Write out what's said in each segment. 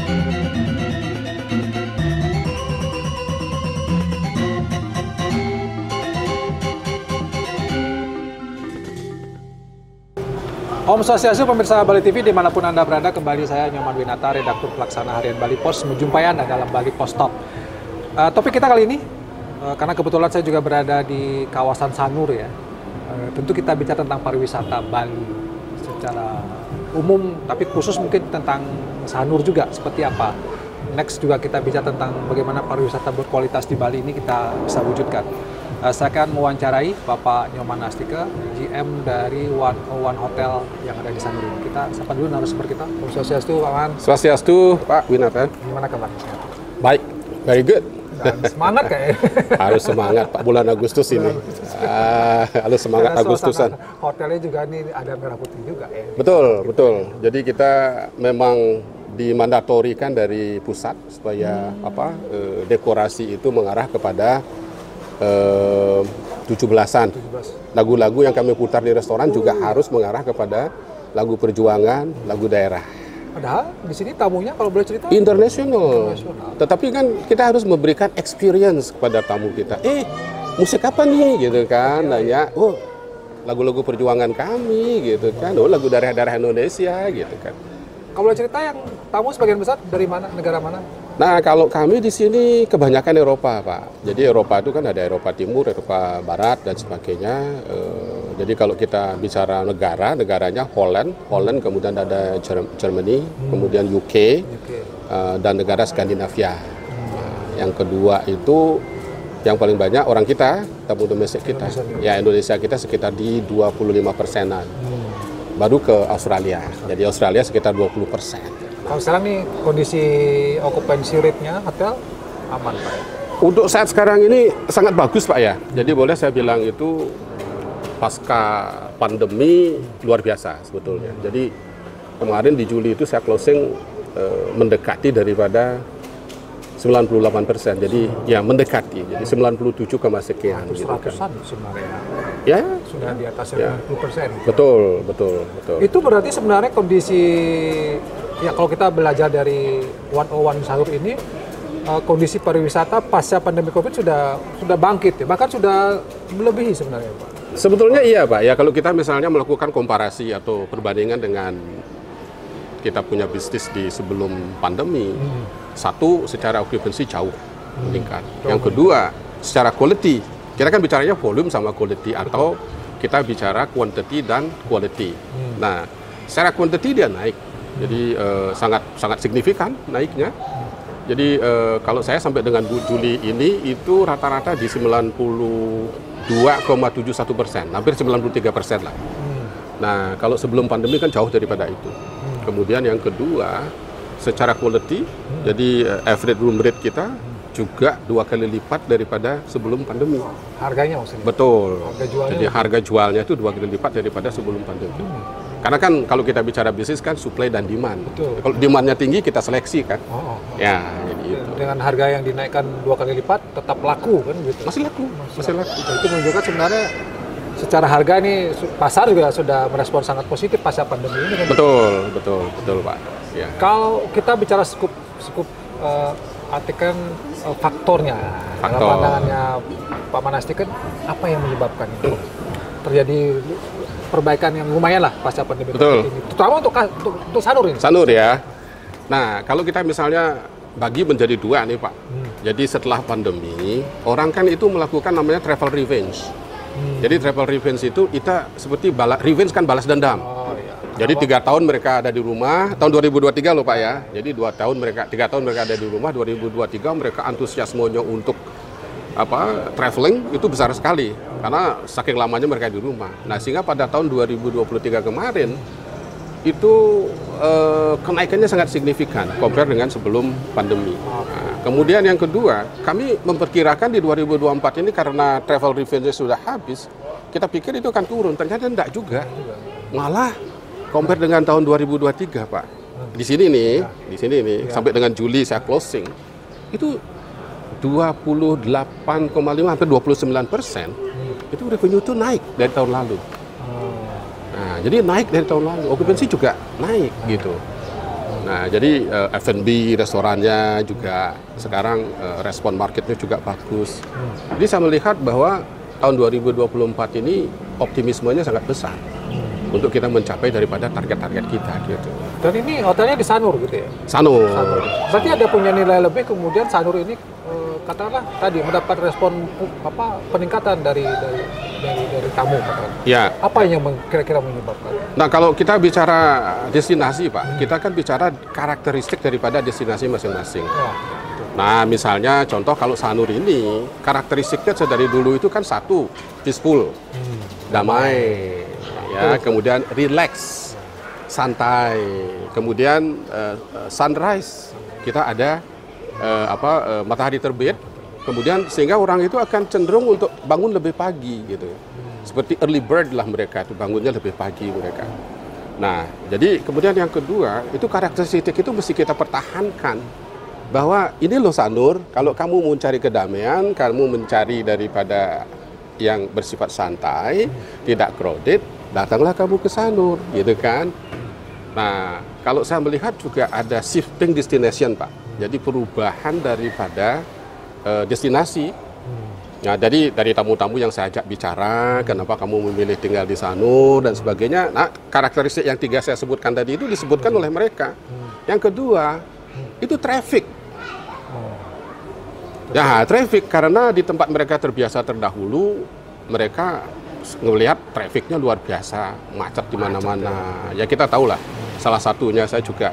Om Swastiastu, pemirsa Bali TV dimanapun Anda berada, kembali saya Nyoman Winata, redaktur pelaksana harian Bali Pos, menjumpai Anda dalam Bali Pos Talk. Topik kita kali ini, karena kebetulan saya juga berada di kawasan Sanur ya, tentu kita bicara tentang pariwisata Bali secara umum, tapi khusus mungkin tentang Sanur juga, seperti apa. Next juga kita bicara tentang bagaimana pariwisata berkualitas di Bali ini kita bisa wujudkan. Saya akan mewawancarai Bapak Nyoman Astika, GM dari 101 Hotel yang ada di Sanur ini. Kita sapa dulu narasumber kita. Om Swastiastu, Pak Man. Swastiastu, Pak Winata. Gimana kabarnya? Baik, very good. Dan semangat kayaknya. Harus semangat, Pak. Bulan Agustus ini. Harus semangat Agustusan. Hotelnya juga ini ada merah putih juga ya. Betul, betul. Jadi kita memang dimandatorikan dari pusat supaya dekorasi itu mengarah kepada 17-an. Lagu-lagu yang kami putar di restoran juga harus mengarah kepada lagu perjuangan, lagu daerah. Padahal di sini tamunya kalau boleh cerita Internasional. Tetapi kan kita harus memberikan experience kepada tamu kita. Musik apa nih gitu kan? Nanya, oh lagu-lagu perjuangan kami gitu kan. Oh lagu daerah-daerah Indonesia gitu kan. Kalau boleh cerita yang tamu sebagian besar dari mana, negara mana? Nah, kalau kami di sini kebanyakan Eropa, Pak. Jadi Eropa itu kan ada Eropa Timur, Eropa Barat, dan sebagainya. Jadi kalau kita bicara negaranya Holland, kemudian ada Germany, kemudian UK, dan negara Skandinavia. Yang kedua itu, yang paling banyak orang kita, tamu domestik kita. Ya, Indonesia kita sekitar di 25%-an. Baru ke Australia. Jadi Australia sekitar 20%. Kalau sekarang nih kondisi occupancy rate-nya hotel aman, Pak? Untuk saat sekarang ini sangat bagus, Pak ya. Jadi boleh saya bilang itu pasca pandemi luar biasa sebetulnya. Jadi kemarin di Juli itu saya closing mendekati daripada 98%. Jadi ya mendekati. Jadi 97, sekian. Gitu kan. Sebenarnya. Ya. Sudah di atas 90%. Betul. Itu berarti sebenarnya kondisi, ya kalau kita belajar dari 101 Sanur ini, kondisi pariwisata pasca pandemi Covid sudah bangkit ya, bahkan sudah melebihi sebenarnya, Pak. Sebetulnya iya, Pak. Ya kalau kita misalnya melakukan komparasi atau perbandingan dengan kita punya bisnis di sebelum pandemi, satu secara occupancy jauh meningkat. Yang kedua secara quality, kita kan bicaranya volume sama quality, atau kita bicara quantity dan quality. Nah, secara quantity dia naik. Jadi sangat signifikan naiknya. Jadi kalau saya sampai dengan Juli ini itu rata-rata di 92,71%, hampir 93% lah. Nah, kalau sebelum pandemi kan jauh daripada itu. Kemudian yang kedua, secara quality, jadi average room rate kita juga 2 kali lipat daripada sebelum pandemi. Harganya maksudnya? Betul. Jadi harga jualnya itu 2 kali lipat daripada sebelum pandemi. Karena kan kalau kita bicara bisnis kan supply dan demand. Betul. Kalau demandnya tinggi kita seleksi kan. Ya, jadi itu. Dengan harga yang dinaikkan 2 kali lipat tetap laku kan gitu. Masih laku. Itu menunjukkan sebenarnya secara harga nih pasar juga sudah merespon sangat positif pasca pandemi ini kan. Betul Pak. Ya. Kalau kita bicara skup artikan faktornya, dalam pandangannya Pak Manasti kan apa yang menyebabkan itu terjadi perbaikan yang lumayan lah pasca pandemi ini, terutama untuk Sanur ini. Sanur ya. Nah, kalau kita misalnya bagi menjadi dua nih Pak. Jadi setelah pandemi, orang kan itu melakukan namanya travel revenge. Jadi travel revenge itu kita seperti revenge kan balas dendam. Jadi 3 tahun mereka ada di rumah, tahun 2023 loh Pak ya. Jadi 3 tahun mereka ada di rumah, 2023 mereka antusiasmenya untuk traveling itu besar sekali karena saking lamanya mereka di rumah. Nah, sehingga pada tahun 2023 kemarin itu kenaikannya sangat signifikan compare dengan sebelum pandemi. Nah, kemudian yang kedua, kami memperkirakan di 2024 ini karena travel revenge sudah habis, kita pikir itu akan turun. Ternyata enggak juga. Malah compare dengan tahun 2023, Pak. Di sini nih, sampai dengan Juli saya closing, itu 28,5 hampir 29%. Itu revenue itu naik dari tahun lalu. Nah, jadi naik dari tahun lalu, okupansi juga naik gitu. Nah, jadi F&B restorannya juga sekarang respon marketnya juga bagus. Jadi saya melihat bahwa tahun 2024 ini optimismenya sangat besar untuk kita mencapai daripada target-target kita gitu. Dan ini hotelnya di Sanur gitu ya? Sanur. Berarti ada punya nilai lebih, kemudian Sanur ini katakanlah tadi mendapat respon peningkatan dari tamu katakanlah. Ya. Apa yang kira-kira menyebabkan? Nah, kalau kita bicara destinasi, Pak, kita kan bicara karakteristik daripada destinasi masing-masing. Ya. Nah, misalnya contoh kalau Sanur ini karakteristiknya dari dulu itu kan satu, peaceful, damai, ya, kemudian relax, santai, kemudian sunrise, kita ada matahari terbit, kemudian sehingga orang itu akan cenderung untuk bangun lebih pagi gitu. Seperti early bird lah mereka itu, bangunnya lebih pagi mereka. Nah, jadi kemudian yang kedua, itu karakteristik itu mesti kita pertahankan. Bahwa ini loh Sanur, kalau kamu mau mencari kedamaian, kamu mencari daripada yang bersifat santai, tidak crowded, datanglah kamu ke Sanur, gitu kan. Nah, kalau saya melihat juga ada shifting destination, Pak. Jadi perubahan daripada destinasi. Nah, dari tamu-tamu yang saya ajak bicara, kenapa kamu memilih tinggal di Sanur dan sebagainya. Nah, karakteristik yang 3 saya sebutkan tadi itu disebutkan oleh mereka. Yang kedua, itu traffic. Nah, traffic karena di tempat mereka terbiasa terdahulu, mereka melihat trafficnya luar biasa, macet di mana-mana. Ya kita tahu lah, salah satunya saya juga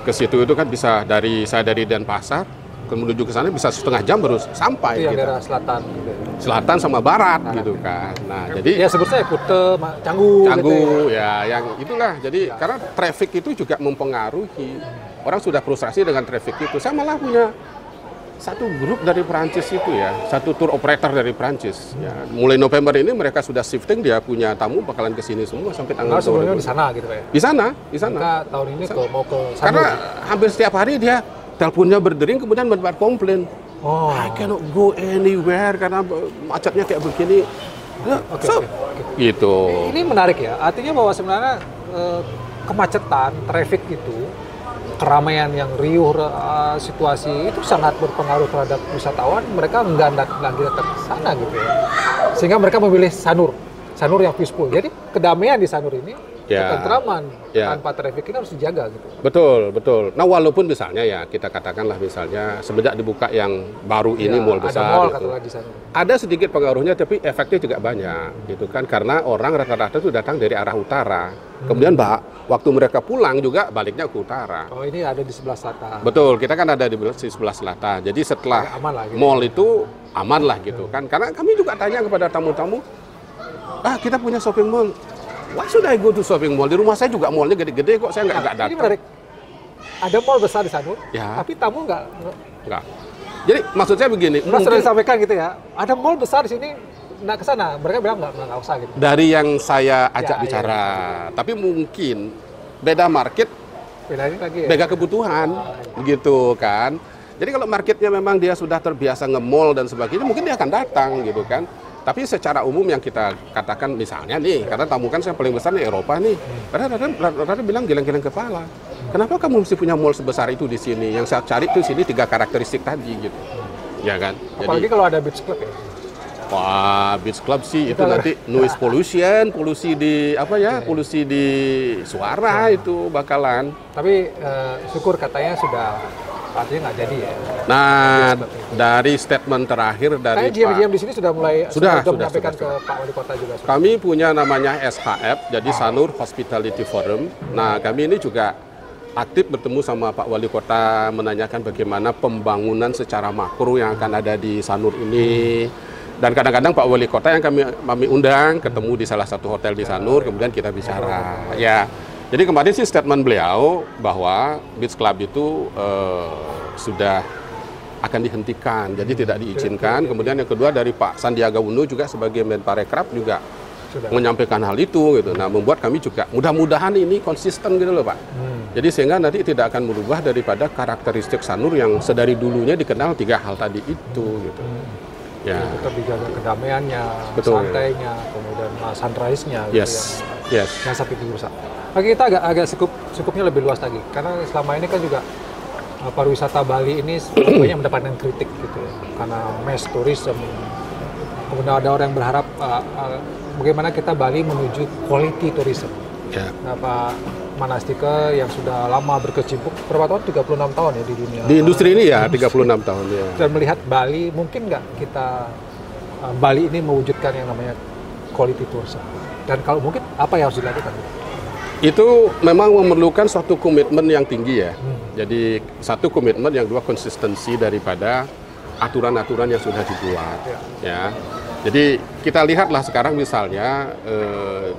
ke situ itu kan bisa dari Denpasar menuju ke sana bisa setengah jam baru sampai. Itu yang gitu. daerah selatan. Gitu. Selatan sama barat gitu kan. Nah, jadi ya sebut saya Kute, Canggu gitu ya yang itulah. Jadi karena traffic itu juga mempengaruhi. Orang sudah frustrasi dengan traffic itu. Saya malah punya satu grup dari Perancis itu ya, satu tour operator dari Perancis. Ya, mulai November ini mereka sudah shifting, dia punya tamu bakalan ke sini semua sampai tanggal. Sebelumnya di sana gitu ya. Di sana. Mereka tahun ini mau ke Sanur. Karena hampir setiap hari dia teleponnya berdering kemudian membuat komplain. I cannot go anywhere karena macetnya kayak begini. Ya, gitu. Ini menarik ya. Artinya bahwa sebenarnya kemacetan, traffic itu, keramaian yang riuh, situasi itu sangat berpengaruh terhadap wisatawan. Mereka enggak lagi datang ke sana gitu ya. Sehingga mereka memilih Sanur yang peaceful. Jadi kedamaian di Sanur ini, ketentraman tanpa traffic ini harus dijaga gitu. Betul. Nah, walaupun misalnya ya kita katakanlah misalnya semenjak dibuka yang baru ini mall besar ada mall itu, di sana. ada sedikit pengaruhnya tapi efeknya juga banyak gitu kan, karena orang rata-rata itu datang dari arah utara. Kemudian waktu mereka pulang juga baliknya ke utara. Oh, ini ada di sebelah selatan. Betul, kita kan ada di sebelah selatan. Jadi setelah gitu. Mall itu aman lah gitu kan. Karena kami juga tanya kepada tamu-tamu, kita punya shopping mall. Why should I go to shopping mall? Di rumah saya juga mallnya gede-gede kok, saya nggak datang. Ini menarik. Ada mall besar di Sanur, ya. Tapi tamu nggak. Jadi maksud saya begini. Sudah disampaikan gitu ya. Ada mall besar di sini, nggak ke sana. Mereka bilang nggak usah gitu. Dari yang saya ajak bicara, tapi mungkin beda market, beda kebutuhan, gitu kan. Jadi kalau marketnya memang dia sudah terbiasa nge-mall dan sebagainya, mungkin dia akan datang gitu kan. Tapi secara umum yang kita katakan misalnya nih, karena tamu kan saya paling besar nih Eropa nih, rata-rata bilang geleng-geleng kepala. Kenapa kamu mesti punya mall sebesar itu di sini? Yang saya cari tuh sini 3 karakteristik tadi gitu, ya kan? Apalagi kalau ada beach club ya. Wah, beach club sih itu nanti noise pollution, polusi di suara itu bakalan. Tapi syukur katanya sudah. Artinya nggak jadi ya. Nah, dari statement terakhir dari GM di sini sudah mulai menyampaikan ke Pak Wali Kota juga. Kami punya namanya SHF, jadi Sanur Hospitality Forum. Nah, kami ini juga aktif bertemu sama Pak Wali Kota menanyakan bagaimana pembangunan secara makro yang akan ada di Sanur ini. Dan kadang-kadang Pak Wali Kota yang kami undang ketemu di salah satu hotel di Sanur, kemudian kita bicara. Ya. Jadi kemarin sih statement beliau bahwa beach club itu sudah akan dihentikan, jadi tidak diizinkan. Kemudian yang kedua dari Pak Sandiaga Uno juga sebagai Menparekraf juga menyampaikan hal itu gitu. Nah, membuat kami juga mudah-mudahan ini konsisten gitu loh Pak. Jadi sehingga nanti tidak akan merubah daripada karakteristik Sanur yang sedari dulunya dikenal 3 hal tadi itu gitu. Ya. Tetap dijaga kedamaiannya, santainya, kemudian sunrise-nya. Yes. Gitu Yes. Jangan sampai dirusak. Oke, kita agak cukupnya lebih luas lagi, karena selama ini kan juga pariwisata Bali ini banyak mendapatkan kritik gitu ya, karena mass tourism. Kemudian ada orang yang berharap bagaimana kita Bali menuju quality tourism. Ya. Nah, Pak Manastika yang sudah lama berkecimpung, berapa tahun? 36 tahun ya di dunia. Di industri ini ya 36 tahun ya. Dan melihat Bali, mungkin nggak kita Bali ini mewujudkan yang namanya quality tourism? Dan kalau mungkin apa yang harus dilakukan? Itu memang memerlukan suatu komitmen yang tinggi ya. Jadi satu komitmen, yang dua konsistensi daripada aturan-aturan yang sudah dibuat. Ya. Jadi kita lihatlah sekarang misalnya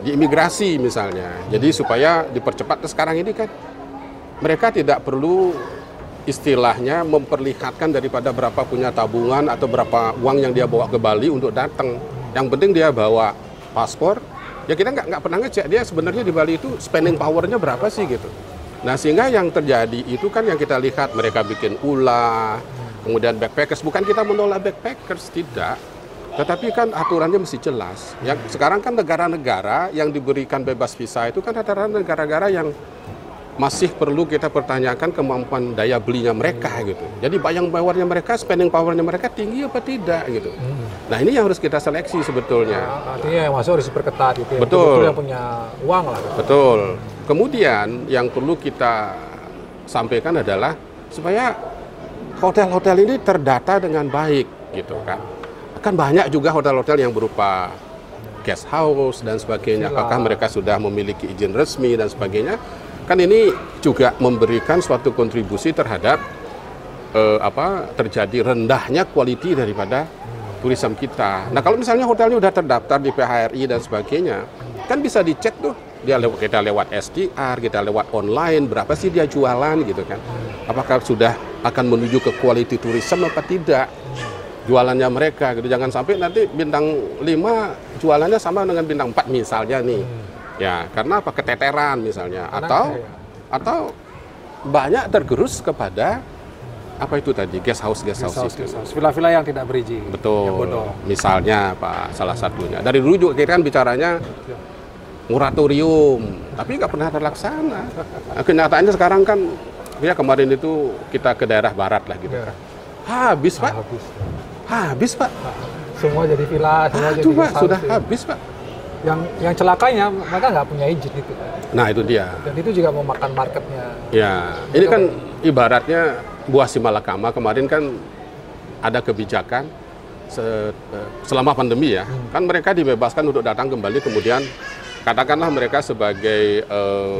di imigrasi misalnya. Jadi supaya dipercepat sekarang ini kan mereka tidak perlu istilahnya memperlihatkan daripada berapa punya tabungan atau berapa uang yang dia bawa ke Bali untuk datang. Yang penting dia bawa paspor. Ya kita nggak pernah ngecek dia sebenarnya di Bali itu spending powernya berapa sih gitu. Nah sehingga yang terjadi itu kan yang kita lihat mereka bikin ulah, kemudian backpackers. Bukan kita menolak backpackers, tidak. Tetapi kan aturannya mesti jelas. Yang sekarang kan negara-negara yang diberikan bebas visa itu kan rata-rata negara-negara yang masih perlu kita pertanyakan kemampuan daya belinya mereka gitu. Jadi buying powernya mereka, spending powernya mereka tinggi apa tidak gitu. Nah ini yang harus kita seleksi sebetulnya. Artinya yang masuk harus diperketat gitu. Betul. Yang punya uang lah. Betul. Kemudian yang perlu kita sampaikan adalah supaya hotel-hotel ini terdata dengan baik gitu kan. Kan banyak juga hotel-hotel yang berupa guest house dan sebagainya. Apakah mereka sudah memiliki izin resmi dan sebagainya? Kan ini juga memberikan suatu kontribusi terhadap terjadi rendahnya quality daripada turisme kita. Nah kalau misalnya hotelnya sudah terdaftar di PHRI dan sebagainya, kan bisa dicek tuh. Kita lewat SDR, kita lewat online, berapa sih dia jualan gitu kan. Apakah sudah akan menuju ke quality tourism apa tidak? Jualannya mereka gitu, jangan sampai nanti bintang 5 jualannya sama dengan bintang 4 misalnya nih. Ya, karena apa? Keteteran misalnya atau banyak tergerus kepada apa itu tadi? Guest house. Villa-villa yang tidak berizin. Betul. Yang bodoh. Misalnya Pak, salah satunya. Dari dulu juga kita kan bicaranya moratorium, tapi nggak pernah terlaksana. Nah, kenyataannya sekarang kan ya kemarin itu kita ke daerah barat lah gitu kan. Habis, Pak. Habis, Pak. Semua jadi villa, semua jadi Pak, sudah ya. habis, Pak. Yang celakanya mereka nggak punya izin itu. Nah, itu dia. Dan itu juga memakan marketnya. Ya, ini kan ibaratnya buah si malakama. Kemarin kan ada kebijakan selama pandemi ya. Kan mereka dibebaskan untuk datang kembali, kemudian katakanlah mereka sebagai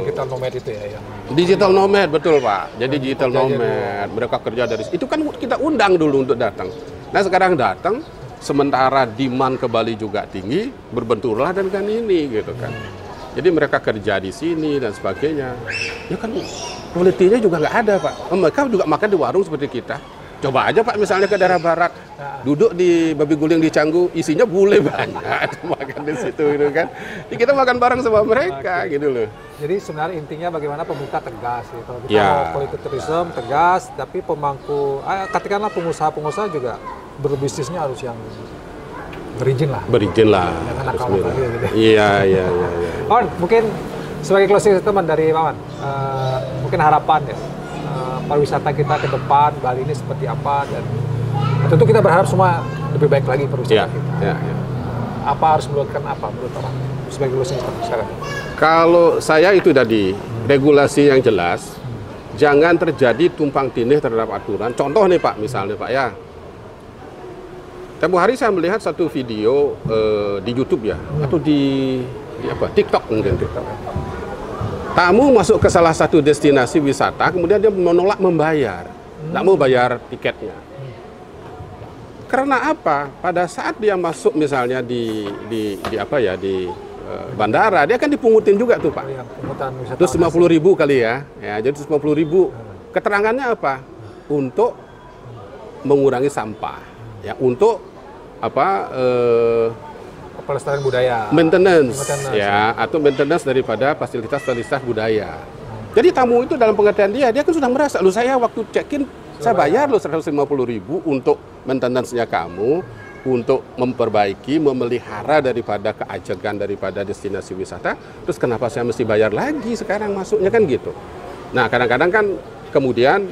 digital nomad itu ya yang digital nomad, betul Pak. Jadi digital nomad, mereka kerja dari itu kan kita undang dulu untuk datang. Nah sekarang datang, sementara demand ke Bali juga tinggi, berbenturlah dengan ini gitu kan. Jadi mereka kerja di sini dan sebagainya. Ya kan kualitinya juga nggak ada Pak. Mereka juga makan di warung seperti kita. Coba aja Pak misalnya ke daerah barat, duduk di babi guling di Canggu, isinya bule banyak, makan di situ gitu kan. Jadi kita makan bareng sama mereka gitu loh. Jadi sebenarnya intinya bagaimana pemerintah tegas gitu. Kalau kita mau quality tourism tegas, tapi pemangku, katakanlah pengusaha-pengusaha juga berbisnisnya harus yang berizin lah. Berizin lah. Gitu. Iya. Paman, mungkin sebagai closing statement dari Paman, mungkin harapan ya. Pariwisata kita ke depan, Bali ini seperti apa, dan tentu kita berharap semua lebih baik lagi pariwisata kita. Apa harus melakukan apa menurut Pak sebagai closing statement? Kalau saya itu tadi regulasi yang jelas, jangan terjadi tumpang tindih terhadap aturan. Contoh nih Pak, misalnya Pak ya, tempoh hari saya melihat satu video di YouTube ya, atau di TikTok mungkin. Tamu masuk ke salah satu destinasi wisata, kemudian dia menolak membayar, tidak mau bayar tiketnya. Karena apa? Pada saat dia masuk misalnya di bandara, dia kan dipungutin juga tuh Pak. Terus 50.000 kali ya, jadi 50.000. Keterangannya apa? Untuk mengurangi sampah, ya, untuk pelestarian budaya, maintenance ya, atau maintenance daripada fasilitas-fasilitas budaya. Jadi tamu itu dalam pengertian dia kan sudah merasa, lu saya waktu check-in saya bayar lu 150.000 untuk maintenance-nya kamu, untuk memperbaiki, memelihara daripada keajegan daripada destinasi wisata, terus kenapa saya mesti bayar lagi sekarang masuknya kan gitu. Nah kadang-kadang kan kemudian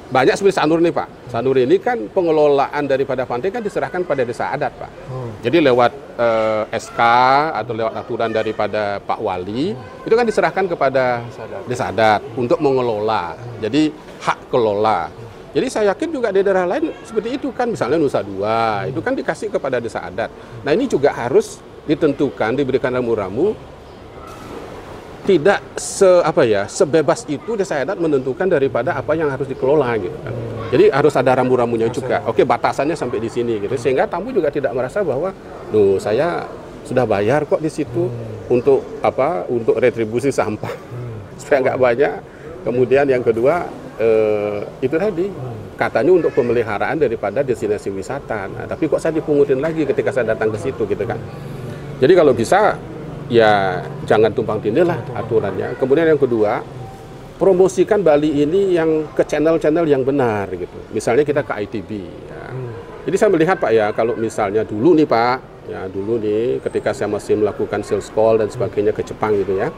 banyak seperti Sanur nih Pak. Sanur ini kan pengelolaan daripada pantai kan diserahkan pada desa adat Pak. Jadi lewat SK atau lewat aturan daripada Pak Wali, itu kan diserahkan kepada desa adat untuk mengelola. Jadi hak kelola. Jadi saya yakin juga di daerah lain seperti itu kan, misalnya Nusa Dua, itu kan dikasih kepada desa adat. Nah ini juga harus ditentukan, diberikan rambu-rambu, tidak sebebas itu desa adat menentukan daripada apa yang harus dikelola gitu kan. Jadi harus ada rambu-rambunya juga. Oke, batasannya sampai di sini gitu. Sehingga tamu juga tidak merasa bahwa, "Duh, saya sudah bayar kok di situ untuk Untuk retribusi sampah." Supaya nggak banyak. Kemudian yang kedua itu tadi katanya untuk pemeliharaan daripada destinasi wisata. Nah, tapi kok saya dipungutin lagi ketika saya datang ke situ gitu kan. Jadi kalau bisa ya jangan tumpang tindih lah aturannya. Kemudian yang kedua, promosikan Bali ini yang ke channel-channel yang benar gitu. Misalnya kita ke ITB. Ya. Jadi saya melihat Pak ya, kalau misalnya dulu nih Pak, ya dulu nih ketika saya masih melakukan sales call dan sebagainya ke Jepang gitu ya.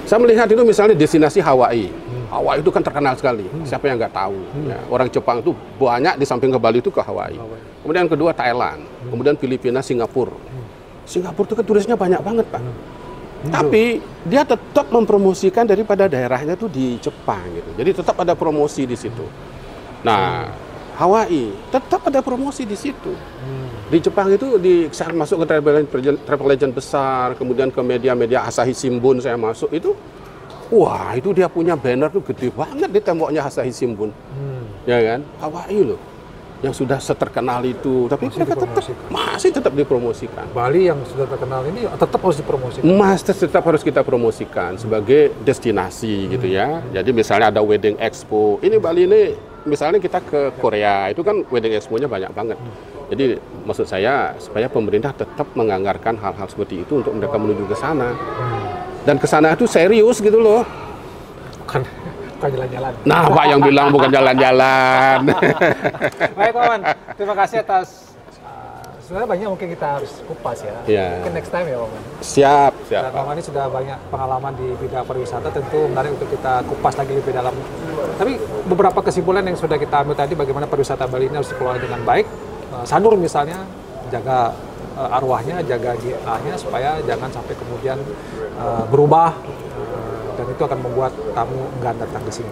Saya melihat itu misalnya destinasi Hawaii. Hawaii itu kan terkenal sekali. Siapa yang nggak tahu? Ya, orang Jepang itu banyak di samping ke Bali itu ke Hawaii. Kemudian yang kedua Thailand. Kemudian Filipina, Singapura. Singapura itu kan turisnya banyak banget Pak. Tapi dia tetap mempromosikan daripada daerahnya tuh di Jepang gitu. Jadi tetap ada promosi di situ. Nah, Hawaii tetap ada promosi di situ. Di Jepang itu saya masuk ke travel agent besar, kemudian ke media-media Asahi Shimbun saya masuk itu, wah itu dia punya banner tuh gede banget di temboknya Asahi Shimbun, ya kan? Hawaii loh, yang sudah seterkenal itu, tapi mereka masih tetap dipromosikan. Bali yang sudah terkenal ini tetap harus dipromosikan. Tetap harus kita promosikan sebagai destinasi gitu ya. Jadi misalnya ada wedding expo, ini Bali ini misalnya kita ke Korea, itu kan wedding expo-nya banyak banget. Jadi maksud saya supaya pemerintah tetap menganggarkan hal-hal seperti itu untuk mereka menuju ke sana. Dan ke sana itu serius gitu loh. Bukan jalan-jalan. Nah, Pak yang bilang bukan jalan-jalan. Baik, Wawan. Terima kasih atas sebenarnya banyak mungkin kita harus kupas ya. Mungkin next time ya, Wawan. Siap. Dan Wawan ini sudah banyak pengalaman di bidang pariwisata, tentu menarik untuk kita kupas lagi lebih dalam. Tapi beberapa kesimpulan yang sudah kita ambil tadi, bagaimana pariwisata Bali ini harus dikelola dengan baik. Sanur misalnya, jaga arwahnya, jaga GA-nya supaya jangan sampai kemudian berubah dan itu akan membuat tamu enggan datang ke sini.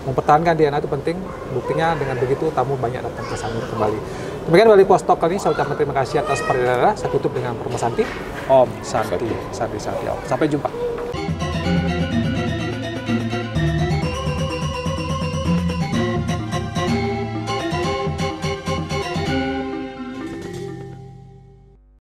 Mempertahankan DNA itu penting, buktinya dengan begitu tamu banyak datang ke Sanur kembali. Demikian Bali Post Talk kali ini, saya ucapkan terima kasih atas perhatiannya. Saya tutup dengan Permasanti. Om Santi, Santi Om. Sampai jumpa.